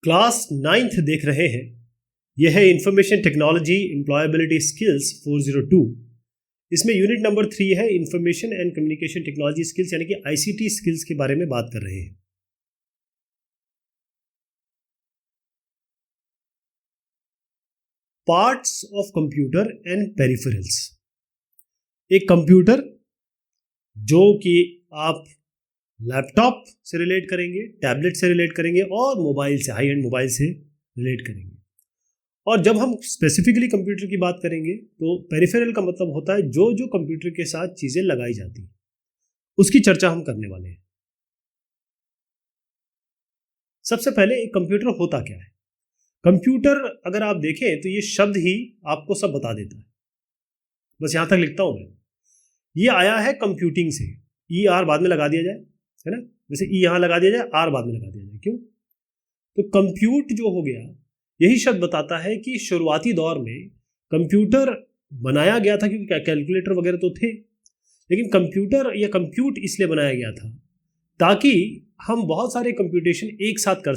Class 9th देख रहे हैं। यह है इंफॉर्मेशन टेक्नोलॉजी एम्प्लॉयबिलिटी स्किल्स 402। इसमें यूनिट नंबर 3 है information and communication technology skills, यानी कि आईसीटी स्किल्स के बारे में बात कर रहे हैं। Parts of computer and peripherals. एक कंप्यूटर जो कि आप लैपटॉप से रिलेट करेंगे, टैबलेट से रिलेट करेंगे और मोबाइल से, हाई एंड मोबाइल से रिलेट करेंगे। और जब हम स्पेसिफिकली कंप्यूटर की बात करेंगे तो पेरिफेरल का मतलब होता है जो जो कंप्यूटर के साथ चीज़ें लगाई जाती हैं, उसकी चर्चा हम करने वाले हैं। सबसे पहले एक कंप्यूटर होता क्या है। कंप्यूटर अगर आप देखें तो ये शब्द ही आपको सब बता देता है। बस यहाँ तक लिखता हूँ मैं। ये आया है कंप्यूटिंग से, ई आर बाद में लगा दिया जाए, है ना। वैसे ई यहाँ लगा दिया जाए, आर बाद में लगा दिया जाए। क्यों? तो कंप्यूट जो हो गया, यही शब्द बताता है कि शुरुआती दौर में कंप्यूटर बनाया गया था, क्योंकि कैलकुलेटर वगैरह तो थे, लेकिन कंप्यूटर या कंप्यूट इसलिए बनाया गया था ताकि हम बहुत सारे कंप्यूटेशन एक साथ कर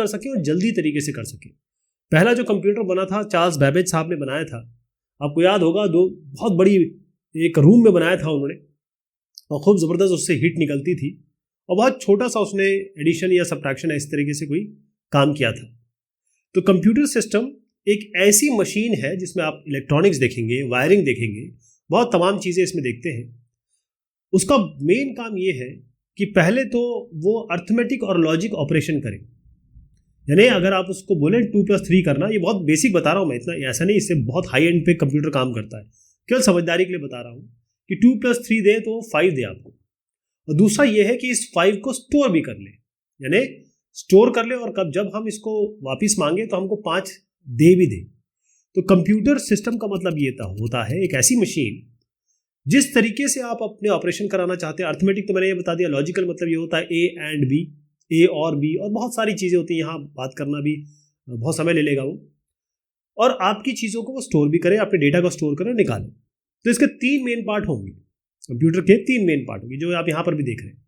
सकें और जल्दी तरीके से कर सकें। पहला जो कंप्यूटर बना था चार्ल्स बैबेज साहब ने बनाया था। आपको याद होगा, बहुत बड़ी एक रूम में बनाया था उन्होंने और खूब ज़बरदस्त उससे हीट निकलती थी और बहुत छोटा सा उसने एडिशन या सब्ट्रैक्शन इस तरीके से कोई काम किया था। तो कंप्यूटर सिस्टम एक ऐसी मशीन है जिसमें आप इलेक्ट्रॉनिक्स देखेंगे, वायरिंग देखेंगे, बहुत तमाम चीज़ें इसमें देखते हैं। उसका मेन काम ये है कि पहले तो वो अर्थमेटिक और लॉजिक ऑपरेशन करे। यानी अगर आप उसको बोलें 2+3 करना, ये बहुत बेसिक बता रहा हूँ मैं, इतना ऐसा नहीं, इससे बहुत हाई एंड पे कंप्यूटर काम करता है। केवल समझदारी के लिए बता रहा हूँ कि 2+3 दे तो 5 दे आपको। और दूसरा ये है कि इस 5 को स्टोर भी कर ले, यानी स्टोर कर ले, और कब जब हम इसको वापस मांगे तो हमको 5 दे भी दे। तो कंप्यूटर सिस्टम का मतलब ये होता है एक ऐसी मशीन जिस तरीके से आप अपने ऑपरेशन कराना चाहते हैं। अर्थमेटिक तो मैंने ये बता दिया, लॉजिकल मतलब ये होता है ए एंड बी, ए और बी, और बहुत सारी चीज़ें होती हैं, यहाँ बात करना भी बहुत समय ले लेगा वो। और आपकी चीज़ों को वो स्टोर भी करे, अपने डेटा को स्टोर करे और निकाले। तो इसके 3 मेन पार्ट होंगे, कंप्यूटर के 3 मेन पार्ट होंगे जो आप यहाँ पर भी देख रहे हैं।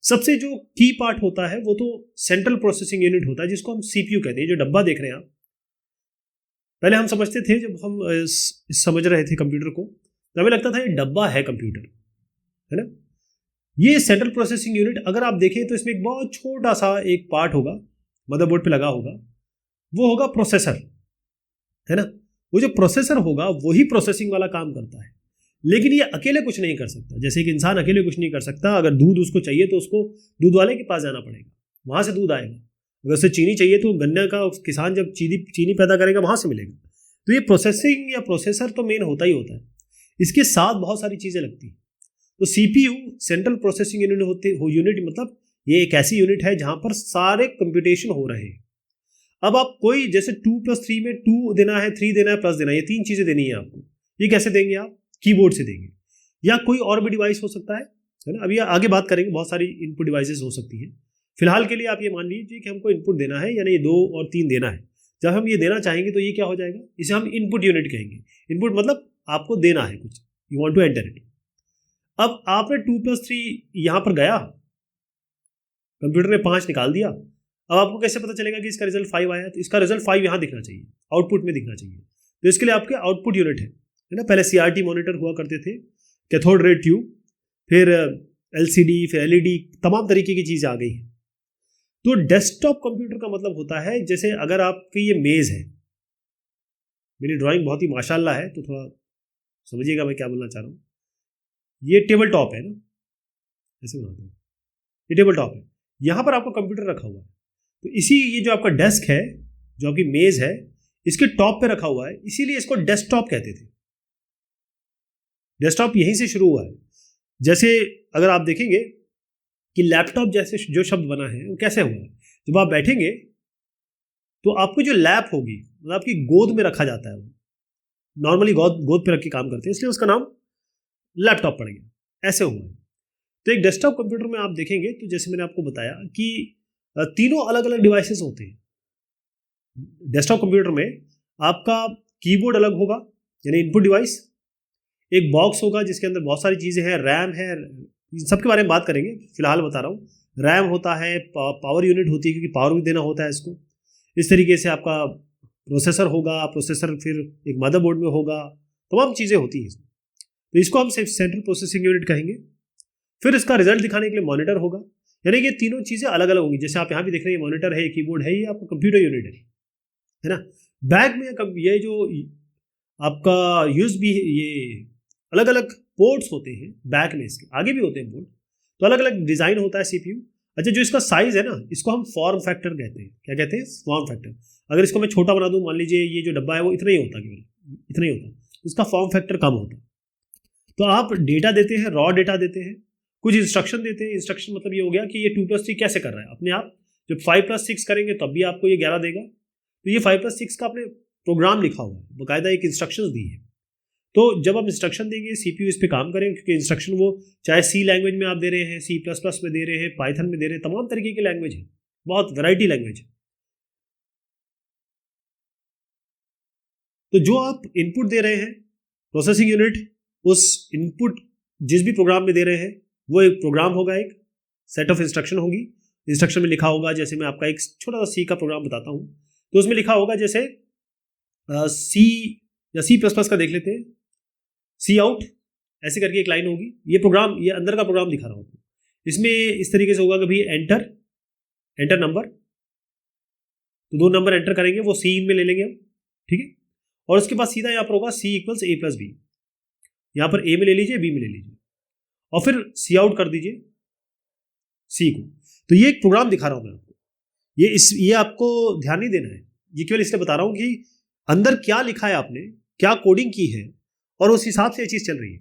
सबसे जो की पार्ट होता है वो तो सेंट्रल प्रोसेसिंग यूनिट होता है, जिसको हम सीपीयू कहते हैं। जो डब्बा देख रहे हैं आप, पहले हम समझते थे, जब हम समझ रहे थे कंप्यूटर को, तो हमें लगता था ये डब्बा है कंप्यूटर, है ना। ये सेंट्रल प्रोसेसिंग यूनिट अगर आप देखें तो इसमें एक बहुत छोटा सा एक पार्ट होगा, मदरबोर्ड पे लगा होगा, वो होगा प्रोसेसर, है ना। वो जो प्रोसेसर होगा वही प्रोसेसिंग वाला काम करता है, लेकिन ये अकेले कुछ नहीं कर सकता। जैसे कि इंसान अकेले कुछ नहीं कर सकता। अगर दूध उसको चाहिए तो उसको दूध वाले के पास जाना पड़ेगा, वहाँ से दूध आएगा। अगर उसे चीनी चाहिए तो गन्ने का किसान जब चीनी पैदा करेगा वहाँ से मिलेगा। तो ये प्रोसेसिंग या प्रोसेसर तो मेन होता ही होता है। इसके साथ बहुत सारी चीज़ें लगती हैं। तो सीपीयू सेंट्रल प्रोसेसिंग यूनिट मतलब ये एक ऐसी यूनिट है जहाँ पर सारे कंप्यूटेशन हो रहे हैं। अब आप कोई जैसे 2+3 में 2 देना है, 3 देना है, प्लस देना है, ये 3 चीज़ें देनी है आपको। ये कैसे देंगे आप? कीबोर्ड से देंगे, या कोई और भी डिवाइस हो सकता है ना। अभी आगे बात करेंगे, बहुत सारी इनपुट डिवाइसेस हो सकती हैं। फिलहाल के लिए आप ये मान लीजिए कि हमको इनपुट देना है, यानी ये 2 और 3 देना है। जब हम ये देना चाहेंगे तो ये क्या हो जाएगा, इसे हम इनपुट यूनिट कहेंगे। इनपुट मतलब आपको देना है कुछ, you want to enter it. अब आपने 2+3 यहाँ पर गया, कंप्यूटर ने 5 निकाल दिया। अब आपको कैसे पता चलेगा कि इसका रिजल्ट 5 आया? तो इसका रिजल्ट 5 यहाँ दिखना चाहिए, आउटपुट में दिखना चाहिए। तो इसके लिए आपके आउटपुट यूनिट है ना। पहले सीआरटी मॉनिटर हुआ करते थे, कैथोड रे ट्यूब, फिर एलसीडी, फिर एलईडी, तमाम तरीके की चीज़ें आ गई हैं। तो डेस्कटॉप कंप्यूटर का मतलब होता है, जैसे अगर आपकी ये मेज़ है, मेरी ड्राइंग बहुत ही माशाल्लाह है तो थोड़ा समझिएगा मैं क्या बोलना चाह रहा हूँ। ये टेबल टॉप है ना, ऐसे बनाता हूँ, ये टेबल टॉप है, यहाँ पर आपका कंप्यूटर रखा हुआ है। तो ये जो आपका डेस्क है, जो आपकी मेज़ है, इसके टॉप पे रखा हुआ है, इसीलिए इसको डेस्कटॉप कहते थे। डेस्कटॉप यहीं से शुरू हुआ है। जैसे अगर आप देखेंगे कि लैपटॉप जैसे जो शब्द बना है वो कैसे हुआ है, जब आप बैठेंगे तो आपको जो लैप होगी, मतलब आपकी गोद में रखा जाता है, वो नॉर्मली गोद पे रख के काम करते हैं, इसलिए उसका नाम लैपटॉप पड़ गया, ऐसे हुआ है। तो एक डेस्कटॉप कंप्यूटर में आप देखेंगे तो जैसे मैंने आपको बताया कि तीनों अलग अलग डिवाइसेस होते हैं। डेस्कटॉप कंप्यूटर में आपका कीबोर्ड अलग होगा, यानी इनपुट डिवाइस, एक बॉक्स होगा जिसके अंदर बहुत सारी चीज़ें हैं, रैम है, इन सब के बारे में बात करेंगे, फिलहाल बता रहा हूँ। रैम होता है, पावर यूनिट होती है क्योंकि पावर भी देना होता है इसको। इस तरीके से आपका प्रोसेसर होगा, प्रोसेसर फिर एक मदरबोर्ड में होगा, तमाम चीज़ें होती हैं इसमें। तो इसको हम सेंट्रल प्रोसेसिंग यूनिट कहेंगे। फिर इसका रिजल्ट दिखाने के लिए मॉनिटर होगा, यानी कि तीनों चीज़ें अलग अलग होंगी। जैसे आप यहाँ भी देख रहे हैं, मॉनिटर है, कीबोर्ड है, ये आपका कंप्यूटर यूनिट है ना। बैक में ये जो आपका यूएसबी, ये अलग अलग पोर्ट्स होते हैं बैक में, इसके आगे भी होते हैं पोर्ट, तो अलग अलग डिज़ाइन होता है सीपीयू। अच्छा, जो इसका साइज़ है ना, इसको हम फॉर्म फैक्टर कहते हैं। क्या कहते हैं? Form factor. अगर इसको मैं छोटा बना दूं, मान लीजिए ये जो डब्बा है वो इतना ही होता, केवल इतना ही होता, इसका फॉर्म फैक्टर कम होता। तो आप डेटा देते हैं, रॉ डेटा देते हैं, कुछ इंस्ट्रक्शन देते हैं। इंस्ट्रक्शन मतलब ये हो गया कि ये 2+3 कैसे कर रहा है अपने आप। जब 5+6 करेंगे तब भी आपको ये 11 देगा। तो ये 5+6 का आपने प्रोग्राम लिखा हुआ है, बाकायदा एक इंस्ट्रक्शन दी है। तो जब आप इंस्ट्रक्शन देंगे, सीपीयू इस पे काम करेंगे, क्योंकि इंस्ट्रक्शन वो चाहे सी लैंग्वेज में आप दे रहे हैं, C++ में दे रहे हैं, पाइथन में दे रहे हैं, तमाम तरीके की लैंग्वेज है, बहुत वैरायटी लैंग्वेज है। तो जो आप इनपुट दे रहे हैं, प्रोसेसिंग यूनिट उस इनपुट जिस भी प्रोग्राम में दे रहे हैं, वो एक प्रोग्राम होगा, एक सेट ऑफ इंस्ट्रक्शन होगी। इंस्ट्रक्शन में लिखा होगा, जैसे मैं आपका एक छोटा सा सी का प्रोग्राम बताता हूँ, तो उसमें लिखा होगा जैसे सी या C++ का देख लेते हैं, सी आउट ऐसे करके एक लाइन होगी। ये प्रोग्राम, ये अंदर का प्रोग्राम दिखा रहा हूँ। इसमें इस तरीके से होगा कि भाई एंटर नंबर, तो 2 नंबर एंटर करेंगे, वो सी इन में ले लेंगे हम, ठीक है। और उसके बाद सीधा यहाँ पर होगा C = A+B, यहाँ पर A में ले लीजिए, B में ले लीजिए, और फिर सी आउट कर दीजिए C को। तो ये एक प्रोग्राम दिखा रहा हूँ मैं आपको, ये आपको ध्यान नहीं देना है, ये केवल इसलिए बता रहा हूँ कि अंदर क्या लिखा है आपने, क्या कोडिंग की है, और उस हिसाब से ये चीज़ चल रही है।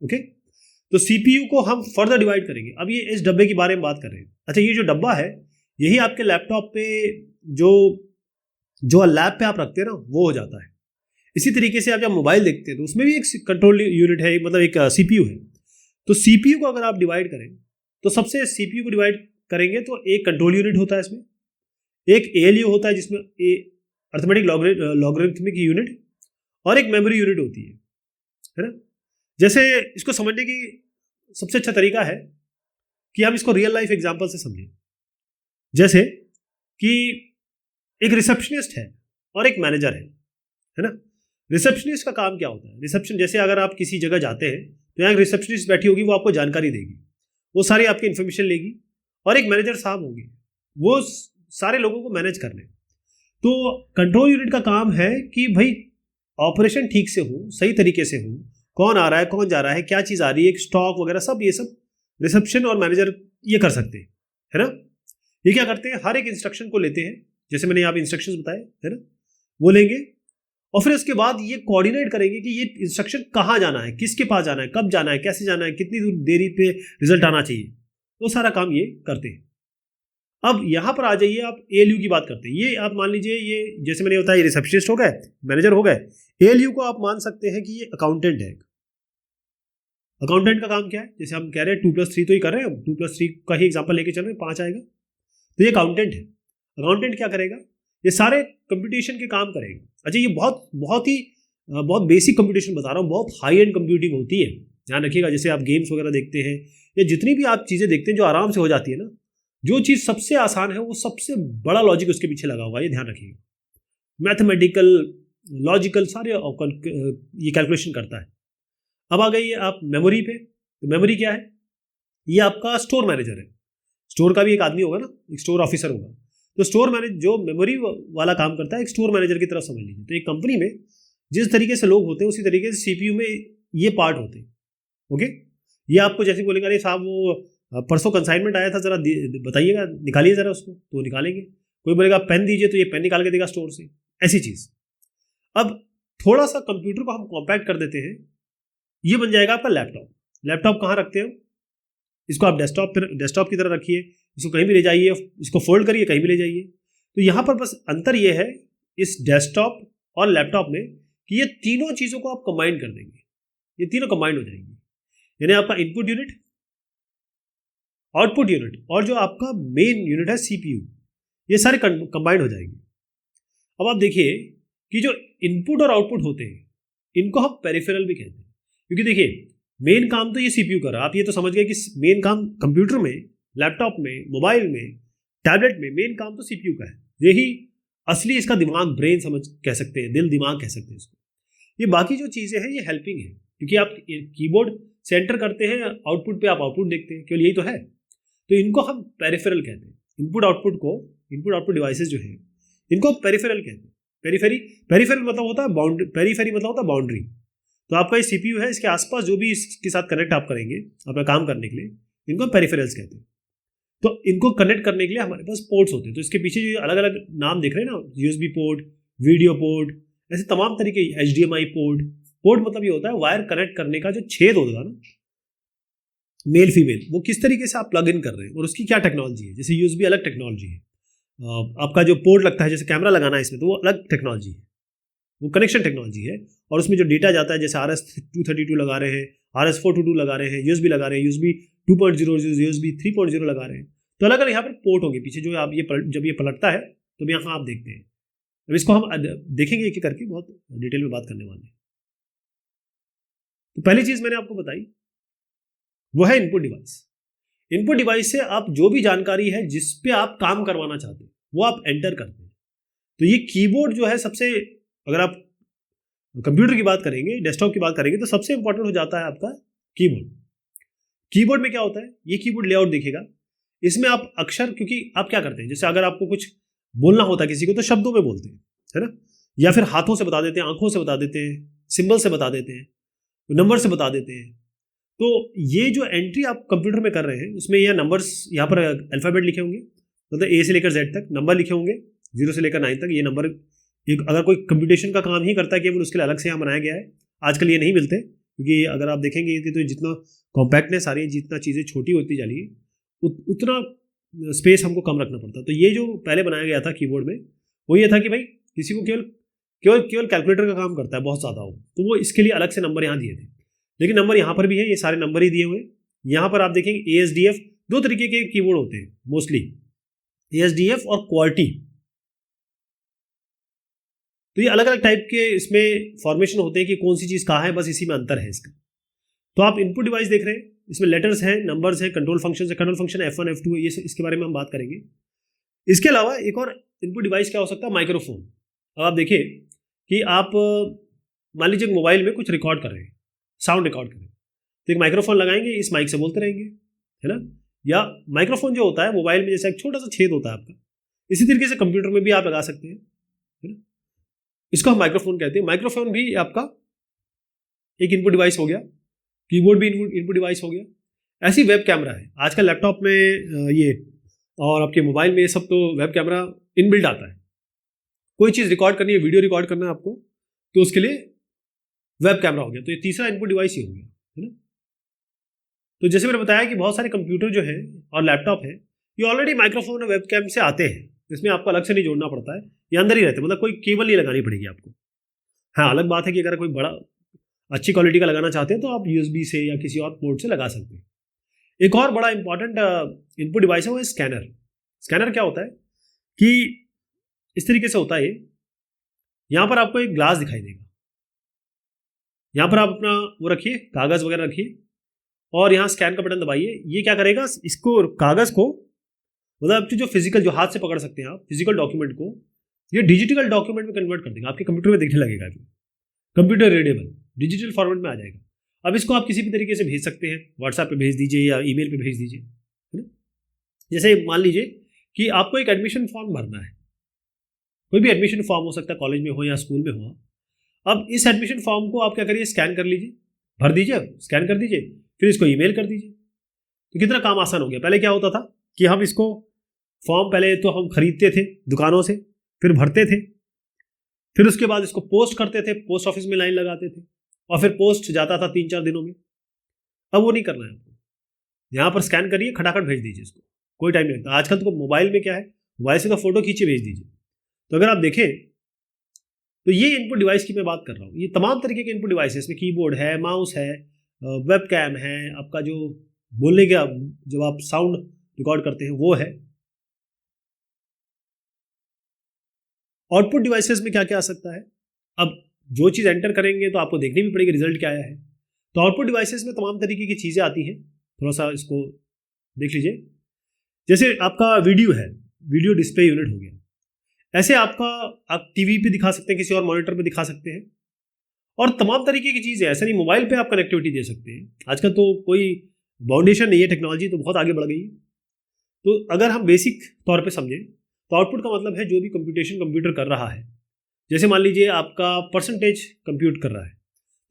ओके, तो सीपीयू को हम फर्दर डिवाइड करेंगे। अब ये इस डब्बे के बारे में बात कर रहे हैं। अच्छा, ये जो डब्बा है, यही आपके लैपटॉप पे जो लैब पे आप रखते हैं ना, वो हो जाता है। इसी तरीके से आप जब मोबाइल देखते हैं तो उसमें भी एक कंट्रोल यूनिट है, मतलब एक सीपीयू है। तो सीपीयू को अगर आप डिवाइड करें, तो सबसे सीपीयू को डिवाइड करेंगे तो एक कंट्रोल यूनिट होता है इसमें, एक एएलयू होता है जिसमें अर्थमेटिक लॉगरिथमिक यूनिट, और एक मेमोरी यूनिट होती है ना। जैसे इसको समझने की सबसे अच्छा तरीका है कि हम इसको रियल लाइफ एग्जांपल से समझें। जैसे कि एक रिसेप्शनिस्ट है और एक मैनेजर है ना। रिसेप्शनिस्ट का काम क्या होता है? रिसेप्शन, जैसे अगर आप किसी जगह जाते हैं तो यहाँ एक रिसेप्शनिस्ट बैठी होगी, वो आपको जानकारी देगी, वो सारी आपकी इन्फॉर्मेशन लेगी, और एक मैनेजर साहब होंगे, वो सारे लोगों को मैनेज कर लें। तो कंट्रोल यूनिट का काम है कि भाई ऑपरेशन ठीक से हो, सही तरीके से हो, कौन आ रहा है, कौन जा रहा है, क्या चीज़ आ रही है, स्टॉक वगैरह सब, ये सब रिसेप्शन और मैनेजर ये कर सकते हैं, है ना। ये क्या करते हैं, हर एक इंस्ट्रक्शन को लेते हैं, जैसे मैंने यहाँ पे इंस्ट्रक्शंस बताए, है ना, वो लेंगे, और फिर उसके बाद ये कोऑर्डिनेट करेंगे कि ये इंस्ट्रक्शन कहाँ जाना है, किसके पास जाना है, कब जाना है, कैसे जाना है, कितनी देरी पे रिजल्ट आना चाहिए, तो सारा काम ये करते हैं। अब यहाँ पर आ जाइए, आप एएलयू की बात करते हैं। ये आप मान लीजिए, ये जैसे मैंने बताया, ये रिसेप्शनिस्ट हो गए, मैनेजर हो गए। एएलयू को आप मान सकते हैं कि ये अकाउंटेंट है। अकाउंटेंट का काम क्या है? जैसे हम कह रहे हैं 2+3 तो ही कर रहे हैं, हम 2+3 का ही एग्जांपल लेके चल रहे हैं, 5 आएगा, तो ये अकाउंटेंट है। अकाउंटेंट क्या करेगा? ये सारे कंप्यूटेशन के काम करेगा। अच्छा, ये बहुत बेसिक कंप्यूटेशन बता रहा हूँ, बहुत हाई एंड कंप्यूटिंग होती है, ध्यान रखिएगा। जैसे आप गेम्स वगैरह देखते हैं, या जितनी भी आप चीज़ें देखते हैं जो आराम से हो जाती है ना, जो चीज़ सबसे आसान है वो सबसे बड़ा लॉजिक उसके पीछे लगा हुआ है, ये ध्यान रखिएगा। मैथमेटिकल, लॉजिकल सारे ये कैलकुलेशन करता है। अब आ गई आप मेमोरी पे। तो मेमोरी क्या है? ये आपका स्टोर मैनेजर है। स्टोर का भी एक आदमी होगा ना, एक स्टोर ऑफिसर होगा। तो स्टोर मैनेजर जो मेमोरी वाला काम करता है, एक स्टोर मैनेजर की तरह समझ लीजिए। तो एक कंपनी में जिस तरीके से लोग होते हैं, उसी तरीके से सीपीयू में ये पार्ट होते हैं। ओके, ये आपको जैसे बोलेंगे, अरे साहब वो परसों कंसाइनमेंट आया था, जरा बताइएगा, निकालिए जरा उसको, तो निकालेंगे। कोई बोलेगा पेन दीजिए, तो ये पेन निकाल के देगा स्टोर से, ऐसी चीज़। अब थोड़ा सा कंप्यूटर को हम कॉम्पैक्ट कर देते हैं, ये बन जाएगा आपका लैपटॉप। लैपटॉप कहाँ रखते हैं? इसको आप डेस्कटॉप की तरह रखिए, इसको कहीं भी ले जाइए, इसको फोल्ड करिए, कहीं भी ले जाइए। तो यहाँ पर बस अंतर ये है इस डेस्कटॉप और लैपटॉप में कि ये तीनों चीज़ों को आप कंबाइन कर देंगे, ये तीनों कंबाइन हो जाएंगी। यानी आपका इनपुट यूनिट, आउटपुट यूनिट, और जो आपका मेन यूनिट है सीपीयू, ये सारे कंबाइंड हो जाएंगे। अब आप देखिए कि जो इनपुट और आउटपुट होते हैं, इनको हम पेरिफेरल भी कहते हैं, क्योंकि देखिए मेन काम तो ये सीपीयू कर रहा है। आप ये तो समझ गए कि मेन काम कंप्यूटर में लैपटॉप में, मोबाइल में, टैबलेट में मेन काम तो सीपीयू का है। यही असली इसका दिमाग, ब्रेन समझ कह सकते हैं, दिल दिमाग कह सकते हैं इसको। ये बाकी जो चीज़ें हैं ये हेल्पिंग है, क्योंकि आप कीबोर्ड से एंटर करते हैं, आउटपुट पे आप आउटपुट देखते हैं, केवल यही तो है। तो इनको हम पेरिफेरल कहते हैं। इनपुट आउटपुट डिवाइसेस जो है इनको पेरिफेरल कहते हैं। पेरिफेरल मतलब होता है बाउंड्री, पेरीफेरी मतलब होता है बाउंड्री। तो आपका ये सीपीयू है, इसके आसपास जो भी इसके साथ कनेक्ट आप करेंगे अपना काम करने के लिए, इनको पेरिफेरल्स कहते हैं। तो इनको कनेक्ट करने के लिए हमारे पास पोर्ट्स होते हैं। तो इसके पीछे जो अलग अलग नाम देख रहे हैं ना, यूएसबी पोर्ट, वीडियो पोर्ट, ऐसे तमाम तरीके, एचडीएमआई पोर्ट। पोर्ट मतलब ये होता है वायर कनेक्ट करने का जो छेद होता है ना, मेल फीमेल, वो किस तरीके से आप प्लग इन कर रहे हैं और उसकी क्या टेक्नोलॉजी है। जैसे यूएसबी अलग टेक्नोलॉजी है, आपका जो पोर्ट लगता है जैसे कैमरा लगाना है इसमें, तो वो अलग टेक्नोलॉजी है, वो कनेक्शन टेक्नोलॉजी है। और उसमें जो डेटा जाता है, जैसे RS-232 लगा रहे हैं, RS-422 लगा रहे हैं, यूएसबी लगा रहे हैं, USB 2.0, USB 3.0 लगा रहे हैं। तो अलग अलग यहाँ पर पोर्ट होंगे पीछे, जो आप जब ये पलटता है तो यहाँ आप देखते हैं। अब इसको हम देखेंगे एक एक करके, बहुत डिटेल में बात करने वाले हैं। तो पहली चीज मैंने आपको बताई वो है इनपुट डिवाइस। इनपुट डिवाइस से आप जो भी जानकारी है जिस पे आप काम करवाना चाहते हैं वो आप एंटर करते हैं। तो ये कीबोर्ड जो है सबसे, अगर आप कंप्यूटर की बात करेंगे, डेस्कटॉप की बात करेंगे, तो सबसे इंपॉर्टेंट हो जाता है आपका कीबोर्ड। कीबोर्ड में क्या होता है, ये कीबोर्ड लेआउट देखिएगा, इसमें आप अक्षर, क्योंकि आप क्या करते हैं, जैसे अगर आपको कुछ बोलना होता है किसी को तो शब्दों में बोलते हैं, है ना, या फिर हाथों से बता देते हैं, आंखों से बता देते हैं, सिंबल से बता देते हैं, नंबर से बता देते हैं। तो ये जो एंट्री आप कंप्यूटर में कर रहे हैं उसमें यह नंबर्स, यहाँ पर अल्फाबेट लिखे होंगे, मतलब A से लेकर Z तक, नंबर लिखे होंगे 0 से लेकर 9 तक। ये नंबर एक, अगर कोई कंप्यूटेशन का काम ही करता है केवल, उसके लिए अलग से यहाँ बनाया गया है। आजकल ये नहीं मिलते, क्योंकि अगर आप देखेंगे कि तो जितना कॉम्पैक्टनेस आ रही है, जितना चीज़ें छोटी होती जा रही है, उतना स्पेस हमको कम रखना पड़ता। तो ये जो पहले बनाया गया था कीबोर्ड में, वो ये था कि भाई किसी को केवल कैलकुलेटर का काम करता है, बहुत ज़्यादा हो, तो वो इसके लिए अलग से नंबर यहाँ दिए थे। लेकिन नंबर यहाँ पर भी है, ये सारे नंबर ही दिए हुए हैं। यहाँ पर आप देखेंगे ASDF, दो तरीके के कीबोर्ड होते हैं मोस्टली, ASDF और QWERTY। तो ये अलग अलग टाइप के इसमें फॉर्मेशन होते हैं कि कौन सी चीज़ कहाँ है, बस इसी में अंतर है इसका। तो आप इनपुट डिवाइस देख रहे हैं, इसमें लेटर्स हैं, नंबर्स हैं, कंट्रोल फंक्शन है, कंट्रोल फंक्शन F1 F2 है, ये इसके बारे में हम बात करेंगे। इसके अलावा एक और इनपुट डिवाइस क्या हो सकता है, माइक्रोफोन। अब आप देखिए कि आप मान लीजिए मोबाइल में कुछ रिकॉर्ड कर रहे हैं, साउंड रिकॉर्ड कर रहे हैं, तो एक माइक्रोफोन लगाएंगे, इस माइक से बोलते रहेंगे, है ना। या माइक्रोफोन जो होता है मोबाइल में, जैसे एक छोटा सा छेद होता है आपका, इसी तरीके से कंप्यूटर में भी आप लगा सकते हैं, है ना। इसको हम माइक्रोफोन कहते हैं। माइक्रोफोन भी आपका एक इनपुट डिवाइस हो गया, कीबोर्ड भी इनपुट डिवाइस हो गया। ऐसी वेब कैमरा है आजकल लैपटॉप में, ये और आपके मोबाइल में, ये सब तो वेब कैमरा इनबिल्ट आता है। कोई चीज़ रिकॉर्ड करनी है, वीडियो रिकॉर्ड करना है आपको, तो उसके लिए वेब कैमरा हो गया। तो ये तीसरा इनपुट डिवाइस ही हो गया, है ना। तो जैसे मैंने बताया कि बहुत सारे कंप्यूटर जो है और लैपटॉप है, ये ऑलरेडी माइक्रोफोन और वेब कैम से आते हैं, इसमें आपको अलग से नहीं जोड़ना पड़ता है, ये अंदर ही रहते हैं, मतलब कोई केबल नहीं लगानी पड़ेगी आपको। हाँ, अलग बात है कि अगर कोई बड़ा अच्छी क्वालिटी का लगाना चाहते हैं तो आप USB से या किसी और पोर्ट से लगा सकते हैं। एक और बड़ा इंपॉर्टेंट इनपुट डिवाइस है वो है स्कैनर। स्कैनर क्या होता है कि इस तरीके से होता है, यहाँ पर आपको एक ग्लास दिखाई देगा, यहाँ पर आप अपना वो रखिए, कागज़ वगैरह रखिए, और यहाँ स्कैन का बटन दबाइए। ये क्या करेगा, इसको कागज़ को, मतलब जो फिजिकल, जो हाथ से पकड़ सकते हैं आप फिजिकल डॉक्यूमेंट को, ये डिजिटल डॉक्यूमेंट में कन्वर्ट कर देगा, आपके कंप्यूटर में दिखने लगेगा, कंप्यूटर रीडेबल डिजिटल फॉर्मेट में आ जाएगा। अब इसको आप किसी भी तरीके से भेज सकते हैं, व्हाट्सएप पे भेज दीजिए या ईमेल पे भेज दीजिए, है ना। जैसे मान लीजिए कि आपको एक एडमिशन फॉर्म भरना है, कोई भी एडमिशन फॉर्म हो सकता है, कॉलेज में हो या स्कूल में हो। अब इस एडमिशन फॉर्म को आप क्या करिए, स्कैन कर लीजिए, भर दीजिए, स्कैन कर दीजिए, फिर इसको ईमेल कर दीजिए। तो कितना काम आसान हो गया। पहले क्या होता था कि हम इसको फॉर्म पहले तो हम खरीदते थे दुकानों से, फिर भरते थे, फिर उसके बाद इसको पोस्ट करते थे, पोस्ट ऑफिस में लाइन लगाते थे, और फिर पोस्ट जाता था 3-4 दिनों में। अब वो नहीं करना है आपको, यहाँ पर स्कैन करिए, खटाखट भेज दीजिए इसको, कोई टाइम नहीं लगता। आजकल तो मोबाइल में क्या है, मोबाइल से तो फोटो खींचे भेज दीजिए। तो अगर आप देखें तो ये इनपुट डिवाइस की मैं बात कर रहा हूँ, ये तमाम तरीके के इनपुट डिवाइस है। इसमें कीबोर्ड है, माउस है, वेब कैम है, आपका जो बोलने का, जब आप साउंड रिकॉर्ड करते हैं वो है। आउटपुट डिवाइसेस में क्या क्या आ सकता है, अब जो चीज़ एंटर करेंगे तो आपको देखनी भी पड़ेगी रिजल्ट क्या आया है। तो आउटपुट डिवाइसेस में तमाम तरीके की चीज़ें आती हैं, थोड़ा सा इसको देख लीजिए। जैसे आपका वीडियो है, वीडियो डिस्प्ले यूनिट हो गया, ऐसे आपका आप टीवी पे दिखा सकते हैं, किसी और मॉनिटर पे दिखा सकते हैं, और तमाम तरीके की चीज़ें, ऐसा नहीं मोबाइल पे आप कनेक्टिविटी दे सकते हैं। आजकल तो कोई बाउंडेशन नहीं है, टेक्नोलॉजी तो बहुत आगे बढ़ गई है। तो अगर हम बेसिक तौर पे समझें तो आउटपुट का मतलब है जो भी कंप्यूटेशन कंप्यूटर कर रहा है। जैसे मान लीजिए आपका परसेंटेज कंप्यूट कर रहा है,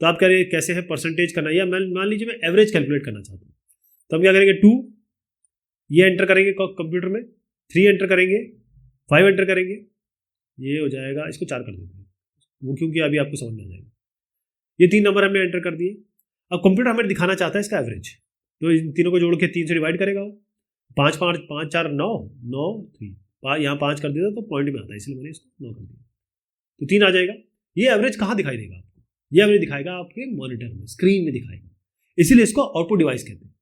तो आप कह रहे हैं कैसे है परसेंटेज करना, या मान लीजिए मैं एवरेज कैलकुलेट करना चाहता हूँ, तो हम क्या करेंगे, 2 ये एंटर करेंगे कंप्यूटर में, 3 एंटर करेंगे, 5 एंटर करेंगे, ये हो जाएगा, इसको 4 कर देते हैं वो, क्योंकि अभी आपको समझ में आ जाएगा। ये 3 नंबर हमने एंटर कर दिए। अब कंप्यूटर हमें दिखाना चाहता है इसका एवरेज, तो इन तीनों को जोड़ के 3 से डिवाइड करेगा वो, 5 5 5 4 9 9 3, यहाँ 5 कर दिया तो पॉइंट में आता है, इसलिए मैंने इसको 9 कर दिया, तो 3 आ जाएगा। ये एवरेज कहाँ दिखाई देगा आपको, ये एवरेज दिखाएगा आपके मॉनिटर में, स्क्रीन में दिखाएगा, इसीलिए इसको आउटपुट डिवाइस कहते हैं।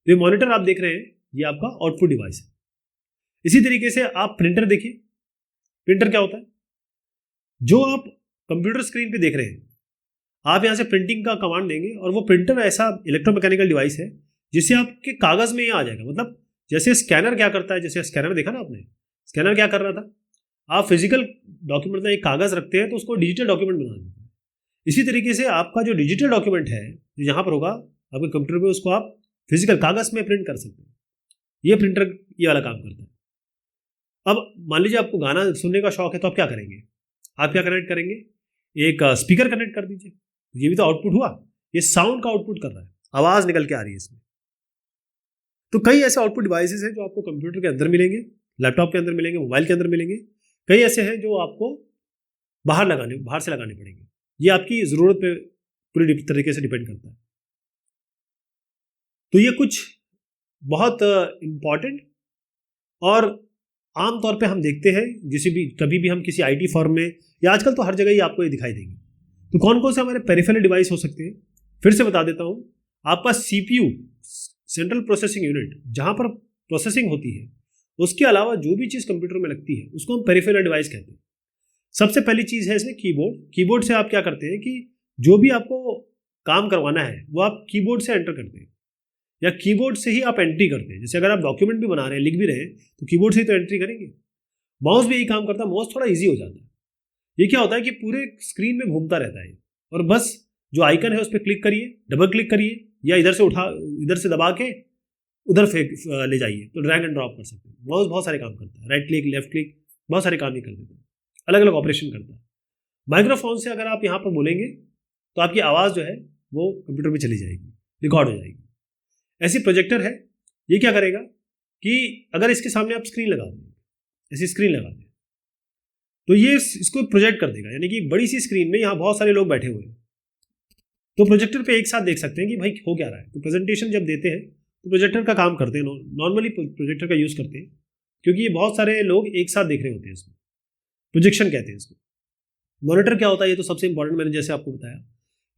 तो ये मॉनिटर आप देख रहे हैं, ये आपका आउटपुट डिवाइस है। इसी तरीके से आप प्रिंटर देखिए, प्रिंटर क्या होता है, जो आप कंप्यूटर स्क्रीन पे देख रहे हैं, आप यहाँ से प्रिंटिंग का कमांड देंगे और वो प्रिंटर ऐसा इलेक्ट्रोमैकेनिकल डिवाइस है जिससे आपके कागज में ये आ जाएगा। मतलब जैसे स्कैनर क्या करता है, जैसे स्कैनर देखा ना आपने, स्कैनर क्या कर रहा था, आप फिजिकल डॉक्यूमेंट में एक कागज रखते हैं तो उसको डिजिटल डॉक्यूमेंट बना देते हैं। इसी तरीके से आपका जो डिजिटल डॉक्यूमेंट है जो यहाँ पर होगा आपके कंप्यूटर पे, उसको आप फिजिकल कागज में प्रिंट कर सकते हैं। ये प्रिंटर ये वाला काम करता है। अब मान लीजिए आपको गाना सुनने का शौक है, तो आप क्या करेंगे, आप क्या कनेक्ट करेंगे, एक स्पीकर कनेक्ट कर दीजिए, ये भी तो आउटपुट हुआ, ये साउंड का आउटपुट कर रहा है, आवाज निकल के आ रही है इसमें। तो कई ऐसे आउटपुट डिवाइसेस हैं जो आपको कंप्यूटर के अंदर मिलेंगे, लैपटॉप के अंदर मिलेंगे, मोबाइल के अंदर मिलेंगे। कई ऐसे हैं जो आपको बाहर से लगाने पड़ेंगे। ये आपकी ज़रूरत पे पूरी तरीके से डिपेंड करता है। तो ये कुछ बहुत इम्पॉर्टेंट और आम तौर पे हम देखते हैं, कभी भी हम किसी आईटी फर्म में या आजकल तो हर जगह ही आपको ये दिखाई देंगे। तो कौन कौन से हमारे पेरिफेरल डिवाइस हो सकते हैं, फिर से बता देता हूँ। आपका सीपीयू, सेंट्रल प्रोसेसिंग यूनिट, जहाँ पर प्रोसेसिंग होती है, उसके अलावा जो भी चीज़ कंप्यूटर में लगती है उसको हम पेरिफेरल डिवाइस कहते हैं। सबसे पहली चीज़ है इसमें कीबोर्ड। कीबोर्ड से आप क्या करते हैं कि जो भी आपको काम करवाना है वो आप कीबोर्ड से एंटर करते हैं, या कीबोर्ड से ही आप एंट्री करते हैं। जैसे अगर आप डॉक्यूमेंट भी बना रहे हैं, लिख भी रहे हैं, तो कीबोर्ड से ही तो एंट्री करेंगे। माउस भी यही काम करता है, माउस थोड़ा ईजी हो जाता है। ये क्या होता है कि पूरे स्क्रीन में घूमता रहता है, और बस जो आइकन है उस पर क्लिक करिए, डबल क्लिक करिए, या इधर से दबा के उधर फेंक ले जाइए, तो ड्रैग एंड ड्रॉप कर सकते हैं। माउस बहुत सारे काम करता है, राइट क्लिक, लेफ्ट क्लिक, बहुत सारे काम ही कर देता है, अलग अलग ऑपरेशन करता है। माइक्रोफोन से अगर आप यहाँ पर बोलेंगे तो आपकी आवाज़ जो है वो कंप्यूटर में चली जाएगी, रिकॉर्ड हो जाएगी। ऐसी प्रोजेक्टर है, ये क्या करेगा कि अगर इसके सामने आप स्क्रीन लगा दें, ऐसी स्क्रीन लगा दें, तो ये इसको प्रोजेक्ट कर देगा। यानी कि एक बड़ी सी स्क्रीन में यहाँ बहुत सारे लोग बैठे हुए हैं, तो प्रोजेक्टर पे एक साथ देख सकते हैं कि भाई हो क्या रहा है। तो प्रेजेंटेशन जब देते हैं तो प्रोजेक्टर का काम करते हैं, नॉर्मली प्रोजेक्टर का यूज़ करते हैं, क्योंकि ये बहुत सारे लोग एक साथ देख रहे होते हैं। इसमें प्रोजेक्शन कहते हैं इसको। मॉनिटर क्या होता है, ये तो सबसे इंपॉर्टेंट, मैंने जैसे आपको बताया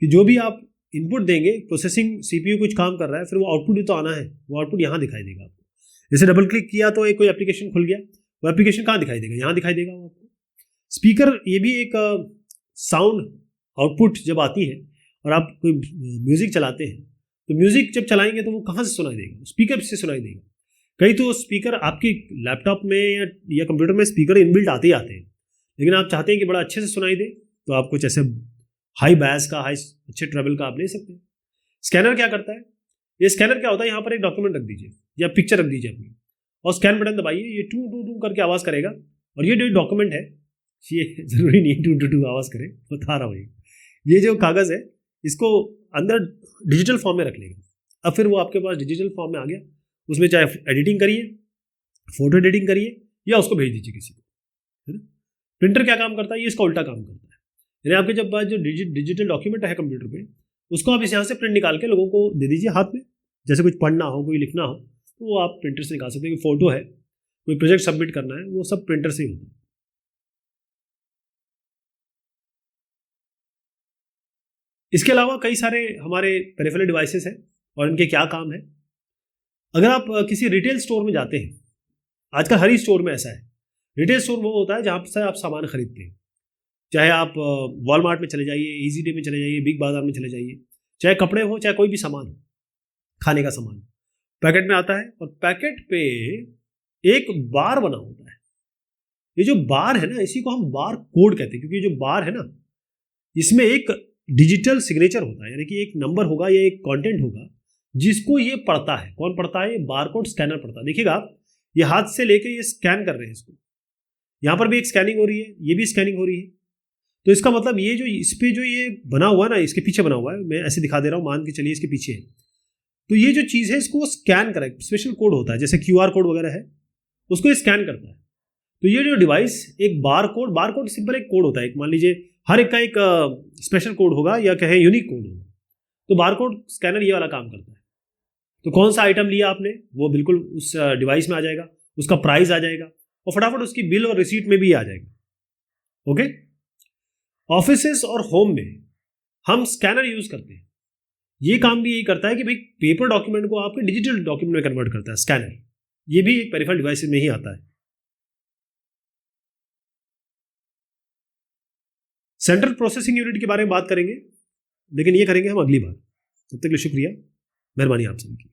कि जो भी आप इनपुट देंगे, प्रोसेसिंग सीपीयू कुछ काम कर रहा है, फिर वो आउटपुट भी तो आना है, वो आउटपुट यहाँ दिखाई देगा आपको। जैसे डबल क्लिक किया तो एक कोई एप्लीकेशन खुल गया, वो एप्लीकेशन कहाँ दिखाई देगा, यहाँ दिखाई देगा वो आपको। स्पीकर ये भी एक साउंड आउटपुट जब आती है और आप कोई म्यूजिक चलाते हैं, तो म्यूजिक जब चलाएंगे तो वो कहाँ से सुनाई देगा, स्पीकर से सुनाई देगा। कई तो स्पीकर आपकी लैपटॉप में या कंप्यूटर में स्पीकर इनबिल्ट आते ही आते हैं, लेकिन आप चाहते हैं कि बड़ा अच्छे से सुनाई दे, तो आप कुछ ऐसे हाई बैस का, हाई अच्छे ट्रेवल का आप ले सकते हैं। स्कैनर क्या करता है, ये स्कैनर क्या होता है, यहाँ पर एक डॉक्यूमेंट रख दीजिए या पिक्चर रख दीजिए अपनी, और स्कैन बटन दबाइए, ये टू टू टू करके आवाज़ करेगा। और ये जो डॉक्यूमेंट है, ये ज़रूरी नहीं टू टू टू आवाज़ करे, बता रहा हूँ। ये जो कागज़ है इसको अंदर डिजिटल फॉर्म में रख लेगा। अब फिर वो आपके पास डिजिटल फॉर्म में आ गया, उसमें चाहे एडिटिंग करिए, फोटो एडिटिंग करिए, या उसको भेज दीजिए किसी को, है ना। प्रिंटर क्या काम करता है, ये इसका उल्टा काम करता है। यानी आपके जब जो डिजिटल डॉक्यूमेंट है कंप्यूटर पे, उसको आप इस यहाँ से प्रिंट निकाल के लोगों को दे दीजिए हाथ में। जैसे कुछ पढ़ना हो, कोई लिखना हो, तो वो आप प्रिंटर से निकाल सकते हैं। कोई फोटो है, कोई प्रोजेक्ट सबमिट करना है, वो सब प्रिंटर से ही होता है। इसके अलावा कई सारे हमारे पेरिफेरल डिवाइसेस हैं और इनके क्या काम है। अगर आप किसी रिटेल स्टोर में जाते हैं, आजकल हर ही स्टोर में ऐसा है, रिटेल स्टोर वो होता है जहाँ से आप सामान खरीदते हैं। चाहे आप वॉलमार्ट में चले जाइए, ईजी डे में चले जाइए, बिग बाजार में चले जाइए, चाहे कपड़े हो, चाहे कोई भी सामान हो, खाने का सामान पैकेट में आता है, और पैकेट पे एक बार बना होता है। ये जो बार है ना, इसी को हम बार कोड कहते हैं, क्योंकि ये जो बार है ना, इसमें एक डिजिटल सिग्नेचर होता है, यानी कि एक नंबर होगा या एक कंटेंट होगा जिसको ये पढ़ता है। कौन पढ़ता है? ये बारकोड स्कैनर पढ़ता है। देखिएगा आप, ये हाथ से लेके ये स्कैन कर रहे हैं इसको, यहां पर भी एक स्कैनिंग हो रही है, ये भी स्कैनिंग हो रही है। तो इसका मतलब ये जो इस पे जो ये बना हुआ है ना, इसके पीछे बना हुआ है, मैं ऐसे दिखा दे रहा हूं, मान के चलिए इसके पीछे है, तो ये जो चीज है इसको स्कैन करें, स्पेशल कोड होता है, जैसे QR कोड वगैरह है, उसको ये स्कैन करता है। तो ये जो डिवाइस एक बार कोड सिंपल एक कोड होता है, एक मान लीजिए हर एक का एक स्पेशल कोड होगा या कहें यूनिक कोड होगा, तो बारकोड स्कैनर ये वाला काम करता है। तो कौन सा आइटम लिया आपने, वो बिल्कुल उस डिवाइस में आ जाएगा, उसका प्राइस आ जाएगा और फटाफट उसकी बिल और रिसीट में भी आ जाएगा। ओके। ऑफिसेस और होम में हम स्कैनर यूज करते हैं। ये काम भी यही करता है कि भाई पेपर डॉक्यूमेंट को आपके डिजिटल डॉक्यूमेंट में कन्वर्ट करता है स्कैनर। ये भी एक पेरिफेरल डिवाइस में ही आता है। सेंट्रल प्रोसेसिंग यूनिट के बारे में बात करेंगे, लेकिन ये करेंगे हम अगली बार। तब तक के लिए शुक्रिया, मेहरबानी आप सभी की।